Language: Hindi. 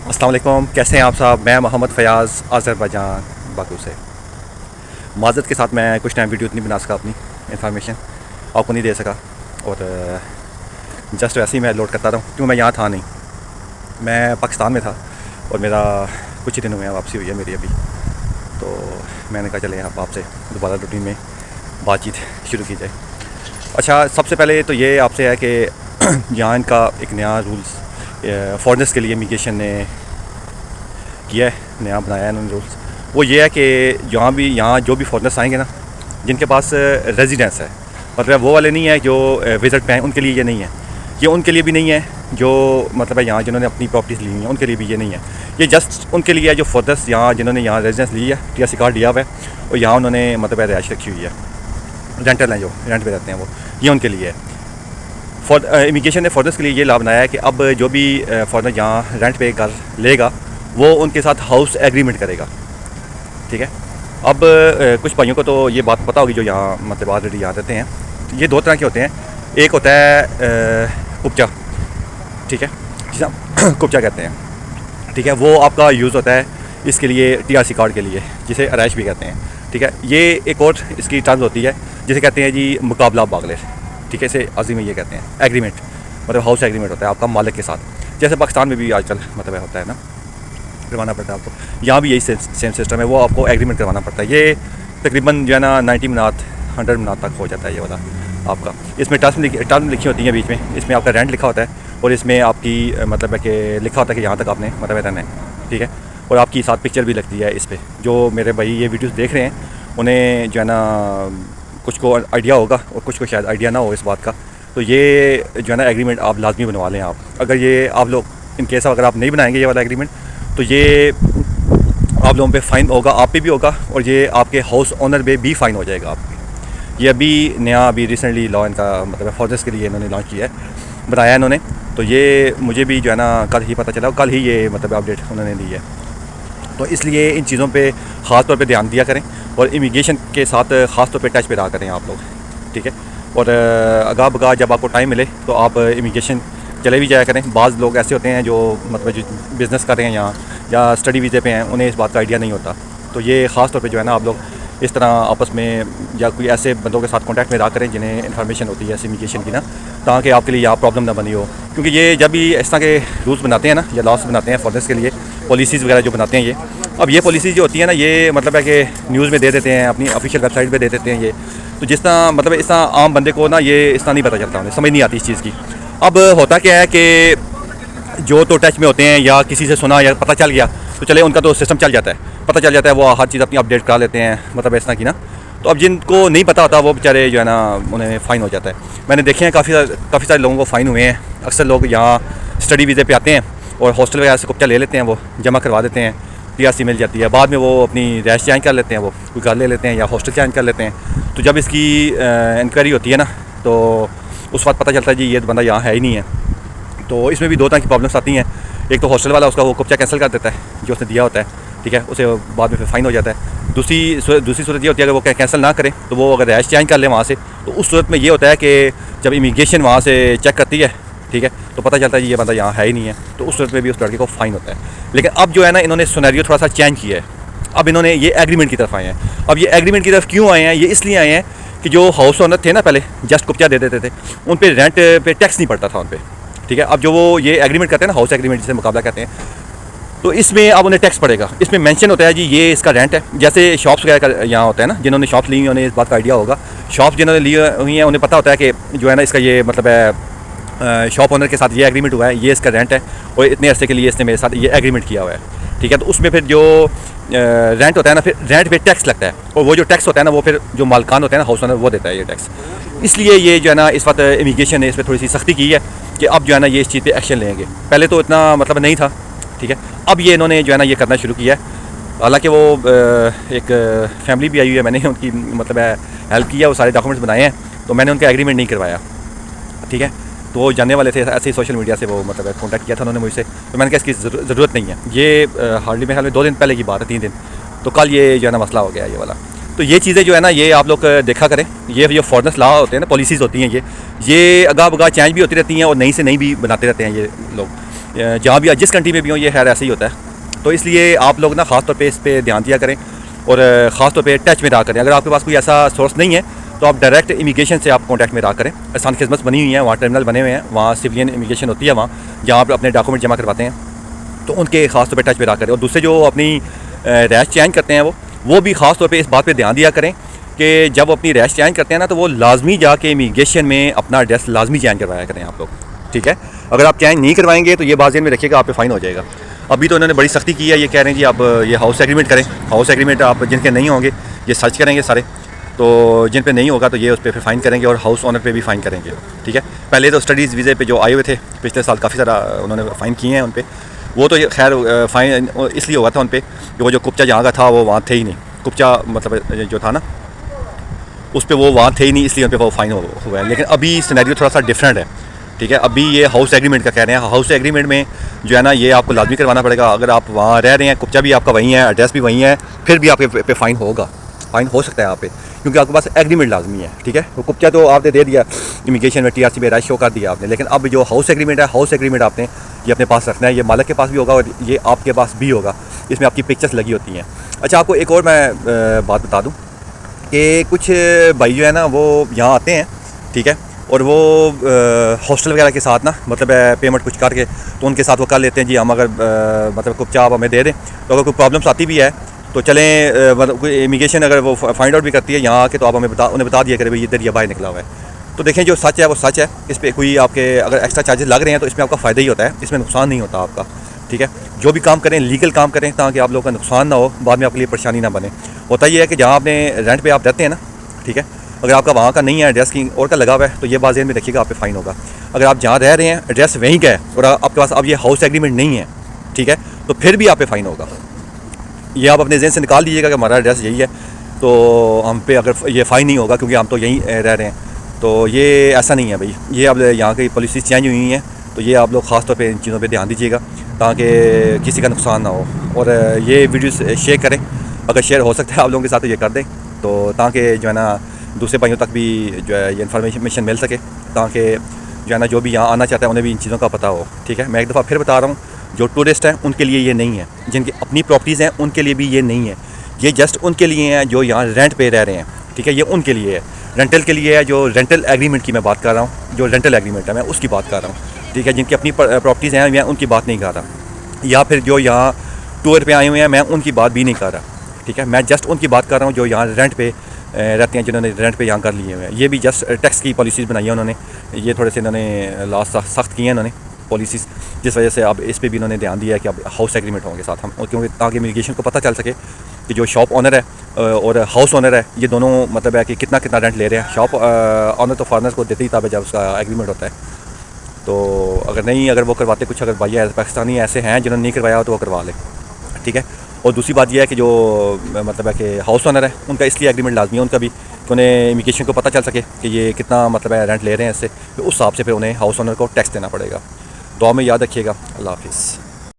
अस्सलाम वालेकुम, कैसे हैं आप साहब। मैं मोहम्मद फ़याज़ अज़रबैजान बाकू से। माज़रत के साथ मैं कुछ टाइम वीडियो नहीं बना सका, अपनी इन्फॉर्मेशन आपको नहीं दे सका। और जस्ट वैसे ही मैं लोड करता रहा हूँ क्योंकि मैं यहाँ था नहीं, मैं पाकिस्तान में था और मेरा कुछ ही दिनों में वापसी हुई है मेरी अभी। तो मैंने कहा चले आप आपसे दोबारा रूटीन में बातचीत शुरू की जाए। अच्छा, सबसे पहले तो ये आपसे है कि यहाँ इनका एक नया रूल्स फॉरेनर्स के लिए इमिग्रेशन ने किया है, नया बनाया है इन्होंने रूल्स। वो ये है कि यहाँ जो भी फॉरेनर्स आएंगे ना, जिनके पास रेजिडेंस है, मतलब वो वाले नहीं है जो विज़िट पे हैं, उनके लिए ये नहीं है। ये उनके लिए भी नहीं है जो मतलब है यहाँ जिन्होंने अपनी प्रॉपर्टीज़ ली हुई हैं, उनके लिए भी ये नहीं है। ये जस्ट उनके लिए है जो फॉरेनर्स यहाँ जिन्होंने यहाँ रेजिडेंस ली है, TRC कार्ड लिया हुआ है और यहाँ उन्होंने मतलब है रिहाइश रखी हुई है, रेंटल हैं जो रेंट पे रहते हैं, वो ये उनके लिए है। इमिग्रेशन ने फॉरेनर्स के लिए ये लाभ बनाया है कि अब जो भी फॉरेनर यहाँ रेंट पे घर लेगा वो उनके साथ हाउस एग्रीमेंट करेगा। ठीक है। अब कुछ भाइयों को तो ये बात पता होगी जो यहाँ मतलब ऑलरेडी यहाँ रहते हैं। ये दो तरह के होते हैं। एक होता है कुपचा, ठीक है, जिसे हम कुपचा कहते हैं। ठीक है, वो आपका यूज़ होता है इसके लिए TRC कार्ड के लिए, जिसे अराइश भी कहते हैं। ठीक है, ये एक और इसकी टर्म्स होती है जिसे कहते हैं जी मुकाबला बागले। ठीक है, इसे अज़ी में ये कहते हैं एग्रीमेंट, मतलब हाउस एग्रीमेंट होता है आपका मालिक के साथ। जैसे पाकिस्तान में भी आजकल मतलब होता है ना, करवाना पड़ता है आपको। यहाँ भी यही सेम सिस्टम है, वो आपको एग्रीमेंट करवाना पड़ता है। ये तकरीबन जो है ना 90 मिनट 100 मिनट तक हो जाता है ये वाला आपका। इसमें टर्म लिखी होती हैं बीच में, इसमें आपका रेंट लिखा होता है और इसमें आपकी मतलब है कि लिखा होता है कि यहाँ तक आपने मतलब रहना है। ठीक है, और आपकी साथ पिक्चर भी लगती है इस पर। जो मेरे भाई ये वीडियोज़ देख रहे हैं उन्हें जो है ना कुछ को आइडिया होगा और कुछ को शायद आइडिया ना हो इस बात का। तो ये जो है ना एग्रीमेंट आप लाजमी बनवा लें आप। अगर ये आप लोग इन केस अगर आप नहीं बनाएंगे ये वाला एग्रीमेंट, तो ये आप लोगों पे फ़ाइन होगा, आप पे भी होगा और ये आपके हाउस ओनर पे भी फ़ाइन हो जाएगा आपके। ये अभी रिसेंटली लॉ इनका मतलब फॉरेनर्स के लिए इन्होंने लॉन्च किया है, बनाया इन्होंने। तो ये मुझे भी जो है ना कल ही पता चला, कल ही ये मतलब अपडेट उन्होंने दी है। तो इसलिए इन चीज़ों पे ख़ास तौर पे ध्यान दिया करें और इमिग्रेशन के साथ ख़ास तौर पे टच पे रहा करें आप लोग। ठीक है, और अगा बगा जब आपको टाइम मिले तो आप इमिग्रेशन चले भी जाया करें। बाज़ लोग ऐसे होते हैं जो मतलब जो बिज़नेस कर रहे हैं यहाँ या स्टडी वीज़े पे हैं, उन्हें इस बात का आइडिया नहीं होता। तो ये ख़ास तौर पे जो है ना आप लोग इस तरह आपस में या कोई ऐसे बंदों के साथ कांटेक्ट में रहा करें जिन्हें इन्फॉर्मेशन होती है इमिग्रेशन की ना, ताकि आपके लिए यहाँ प्रॉब्लम ना बनी हो। क्योंकि ये जब भी इस तरह के रूल्स बनाते हैं ना या लॉस बनाते हैं फॉरेनर्स के लिए, पॉलिसीज़ वगैरह जो बनाते हैं ये, अब ये पॉलिसीज़ जो होती है ना ये मतलब है कि न्यूज़ में दे देते हैं, अपनी ऑफिशियल वेबसाइट पे दे देते हैं ये। तो जिस तरह मतलब इस तरह आम बंदे को ना ये इस तरह नहीं पता चलता, उन्हें समझ नहीं आती इस चीज़ की। अब होता क्या है कि जो तो टच में होते हैं या किसी से सुना या पता चल गया तो चले उनका तो सिस्टम चल जाता है, पता चल जाता है, वो हर चीज़ अपनी अपडेट करा लेते हैं मतलब इस तरह की ना। तो अब जिनको नहीं पता होता वो बेचारे जो है ना उन्हें फ़ाइन हो जाता है। मैंने देखे हैं काफ़ी सारे लोगों को फ़ाइन हुए हैं। अक्सर लोग यहाँ स्टडी वीज़े पे आते हैं और हॉस्टल वगैरह से कुप्चा ले लेते हैं, वो जमा करवा देते हैं, TRC मिल जाती है। बाद में वो अपनी रैश चेंज कर लेते हैं, वो कोई घर ले लेते हैं या हॉस्टल चेंज कर लेते हैं। तो जब इसकी इंक्वायरी होती है ना तो उस वक्त पता चलता है जी ये बंदा यहाँ है ही नहीं है। तो इसमें भी दो तरह की प्रॉब्लम्स आती हैं। एक तो हॉस्टल वाला उसका वो कुप्चा कैंसिल कर देता है जो उसने दिया होता है, ठीक है, उसे बाद में फिर फ़ाइन हो जाता है। दूसरी सूरत ये होती है अगर वो कैंसिल ना करे तो वो अगर रैश चेंज कर ले वहाँ से, तो उस सूरत में ये होता है कि जब इमिग्रेशन वहाँ से चेक करती है, ठीक है, तो पता चलता है ये बंदा यहाँ है ही नहीं है। तो उस सूरत में भी उस लड़के को फ़ाइन होता है। लेकिन अब जो है ना इन्होंने सिनेरियो थोड़ा सा चेंज किया है। अब इन्होंने ये एग्रीमेंट की तरफ आए हैं। अब ये एग्रीमेंट की तरफ क्यों आए हैं? ये इसलिए आए हैं कि जो हाउस ओनर थे ना पहले जस्ट कुप्चा दे देते थे, उन पर रेंट पे टैक्स नहीं पड़ता था उन पर। ठीक है, अब जो वो ये एग्रीमेंट करते हैं ना, हाउस एग्रीमेंट जिसे मुकाबला कहते हैं, तो इसमें अब उन्हें टैक्स पड़ेगा। इसमें मेंशन होता है जी ये इसका रेंट है। जैसे शॉप्स वगैरह का यहाँ होता है ना, जिन्होंने शॉप्स ली हुई उन्हें इस बात का आइडिया होगा। शॉप्स जिन्होंने ली हुई हैं उन्हें पता होता है कि जो है ना इसका ये मतलब है शॉप ओनर के साथ ये एग्रीमेंट हुआ है, ये इसका रेंट है और इतने अरसे के लिए इसने मेरे साथ ये एग्रीमेंट किया हुआ है। ठीक है, तो उसमें फिर जो रेंट होता है ना, फिर रेंट पे टैक्स लगता है और वो जो टैक्स होता है ना वो फिर जो मालकान होता है ना, हाउस ओनर, वो देता है ये टैक्स। इसलिए ये जो है ना इस वक्त इमिग्रेशन ने इस पर थोड़ी सी सख्ती की है कि अब जो है ना ये इस चीज़ पे एक्शन लेंगे। पहले तो इतना मतलब नहीं था। ठीक है, अब ये इन्होंने जो है ना ये करना शुरू किया है। हालांकि वो एक फैमिली भी आई हुई है, मैंने उनकी मतलब हेल्प किया, वो सारे डॉक्यूमेंट्स बनाए हैं, तो मैंने उनका एग्रीमेंट नहीं करवाया। ठीक है, तो वो जानने वाले थे ऐसे ही सोशल मीडिया से, वो मतलब कॉन्टैक्ट किया था उन्होंने मुझसे। तो मैंने कहा इसकी ज़रूरत नहीं है। ये हार्डली मेरे ख्याल में 2 दिन पहले की बात है, 3 दिन। तो कल ये जो है ना मसला हो गया ये वाला। तो ये चीज़ें जो है ना ये आप लोग देखा करें। ये फॉरेनर्स लॉ होते हैं ना, पॉलिसीज़ होती हैं, ये अगा बगा चेंज भी होती रहती हैं और नई से नई भी बनाते रहते हैं ये लोग। जहाँ भी जिस कंट्री में भी हो ये खैर ऐसे ही होता है। तो इसलिए आप लोग ना ख़ास तौर पे इस पर ध्यान दिया करें और ख़ास तौर पे टच में रहा करें। अगर आपके पास कोई ऐसा सोर्स नहीं है तो आप डायरेक्ट इमिग्रेशन से आप कांटेक्ट में रहा करें। आसान खिदमत बनी हुई है, वहाँ टर्मिनल बने हुए हैं, वहाँ सिविलियन इमिग्रेशन होती है, वहाँ जहाँ आप अपने डॉक्यूमेंट जमा करवाते हैं, तो उनके ख़ास तौर पे टच में रहा करें। और दूसरे जो अपनी रैश चेंज करते हैं वो भी ख़ास तौर पे इस बात पे ध्यान दिया करें कि जब अपनी रैश चेंज करते हैं ना तो वो लाजमी जाके इमिग्रेशन में अपना एड्रेस लाजमी चेंज करवाया करें आप लोग, ठीक है। अगर आप चेंज नहीं करवाएंगे तो ये बात ज़हन में रखिएगा, आप पे फ़ाइन हो जाएगा। अभी तो उन्होंने बड़ी सख्ती की है, ये कह रहे हैं जी आप ये हाउस एग्रीमेंट करें। हाउस एग्रीमेंट आप जिनके नहीं होंगे ये सर्च करेंगे सारे, तो जिन पे नहीं होगा तो ये उस पर फिर फ़ाइन करेंगे और हाउस ओनर पे भी फ़ाइन करेंगे, ठीक है। पहले तो स्टडीज़ वीज़े पे जो आए हुए थे पिछले साल काफ़ी सारा उन्होंने फ़ाइन किए हैं उन पर, वो तो खैर फ़ाइन इसलिए हुआ था उन पर कि वो जो कुप्चा जहाँ का था वो वहाँ थे ही नहीं। कुप्चा मतलब जो था ना उस पर वो वहाँ थे ही नहीं, इसलिए उन पर वो फ़ाइन हुआ है। लेकिन अभी सिनेरियो थोड़ा सा डिफरेंट है, ठीक है। अभी ये हाउस एग्रीमेंट का कह रहे हैं। हाउस एग्रीमेंट में जो है ना ये आपको लाजमी करवाना पड़ेगा। अगर आप वहाँ रह रहे हैं, कुप्चा भी आपका वहीं है, एड्रेस भी वहीं है, फिर भी आपके पे फ़ाइन होगा, फ़ाइन हो सकता है आप पे, क्योंकि आपके पास एग्रीमेंट लाजमी है, ठीक है। तो कुप्चा तो आपने दे दिया इमिग्रेशन में, TRC में राइट शो कर दिया आपने, लेकिन अब जो हाउस एग्रीमेंट है, हाउस एग्रीमेंट आपने ये अपने पास रखना है। ये मालिक के पास भी होगा और ये आपके पास भी होगा, इसमें आपकी पिक्चर्स लगी होती हैं। अच्छा, आपको एक और मैं बात बता दूँ कि कुछ भाई जो है ना वो यहाँ आते हैं, ठीक है, और वो हॉस्टल वगैरह के साथ ना मतलब पेमेंट कुछ करके तो उनके साथ वो कर लेते हैं जी हम अगर मतलब कुछ आप हमें दे दें तो अगर कोई प्रॉब्लम्स आती भी है तो चलें, मतलब कोई इमिग्रेशन अगर वो फाइंड आउट भी करती है यहाँ आके तो आप हमें उन्हें बता दिया करें भाई इधर ये बाहर निकला हुआ है। तो देखें जो सच है वो सच है, इस पर कोई आपके अगर एक्स्ट्रा चार्जेस लग रहे हैं तो इसमें आपका फ़ायदा ही होता है, इसमें नुकसान नहीं होता आपका, ठीक है। जो भी काम करें लीगल काम करें ताकि आप लोगों का नुकसान ना हो, बाद में आपके लिए परेशानी ना बने। होता ये है कि जहाँ आपने रेंट पे आप रहते हैं ना, ठीक है, अगर आपका वहाँ का नहीं है एड्रेस की और का लगा हुआ है तो ये बात ज़हन में रखिएगा आप पे फ़ाइन होगा। अगर आप जहाँ रह रहे हैं एड्रेस वहीं का है और आपके पास अब ये हाउस एग्रीमेंट नहीं है, ठीक है, तो फिर भी आप पे फ़ाइन होगा। ये आप अपने ज़हन से निकाल दीजिएगा कि हमारा एड्रेस यही है तो हम पे अगर ये फ़ाइन नहीं होगा क्योंकि हम तो यहीं रह रहे हैं। तो ये ऐसा नहीं है भाई, ये अब यहाँ की पॉलिसी चेंज हुई हैं, तो ये आप लोग ख़ास तौर पे इन चीज़ों पे ध्यान दीजिएगा ताकि किसी का नुकसान ना हो। और ये वीडियो शेयर करें, अगर शेयर हो सकता है आप लोगों के साथ तो ये कर दें, तो ताकि जो है ना दूसरे भाइयों तक भी जो है ये इन्फॉर्मेशन मिल सके, ताकि जो है ना जो भी यहाँ आना चाहता है उन्हें भी इन चीज़ों का पता हो, ठीक है। मैं एक दफ़ा फिर बता रहा हूँ, जो टूरिस्ट हैं उनके लिए ये नहीं है, जिनकी अपनी प्रॉपर्टीज़ हैं उनके लिए भी ये नहीं है, ये जस्ट उनके लिए हैं जो यहाँ रेंट पे रह रहे हैं, ठीक है। ये उनके लिए है, रेंटल के लिए है, जो रेंटल एग्रीमेंट की मैं बात कर रहा हूँ, जो रेंटल एग्रीमेंट है मैं उसकी बात कर रहा हूँ, ठीक है। जिनकी अपनी प्रॉपर्टीज़ हैं मैं उनकी बात नहीं कर रहा, या फिर जो यहाँ टूर पे आए हुए हैं मैं उनकी बात भी नहीं कर रहा, ठीक है। मैं जस्ट उनकी बात कर रहा हूँ जो यहाँ रेंट पे रहते हैं, जिन्होंने रेंट पे यहाँ कर लिए हुए हैं। ये भी जस्ट टैक्स की पॉलिसीज़ बनाई है उन्होंने, ये थोड़े से इन्होंने लास्ट सख्त किए हैं इन्होंने पॉलिसीज़, जिस वजह से अब इस पे भी इन्होंने ध्यान दिया है कि अब हाउस एग्रीमेंट होंगे साथ हम, क्योंकि ताकि इमिग्रेशन को पता चल सके कि जो शॉप ऑनर है और हाउस ऑनर है ये दोनों मतलब है कि कितना रेंट ले रहे हैं। शॉप ऑनर तो फॉरनर्स को देते ही तब जब उसका एग्रीमेंट होता है, तो अगर वो करवाते कुछ, अगर भैया पाकिस्तानी ऐसे हैं जिन्होंने नहीं करवाया हो तो वो करवा ले, ठीक है। और दूसरी बात यह है कि जो मतलब है कि हाउस ऑनर है उनका इसलिए एग्रीमेंट लाजमी है उनका भी, कि उन्हें इमिग्रेशन को पता चल सके कि ये कितना मतलब है रेंट ले रहे हैं इससे, तो उस हिसाब से फिर उन्हें हाउस ऑनर को टैक्स देना पड़ेगा। दुआ में याद रखिएगा। अल्लाह हाफिज़।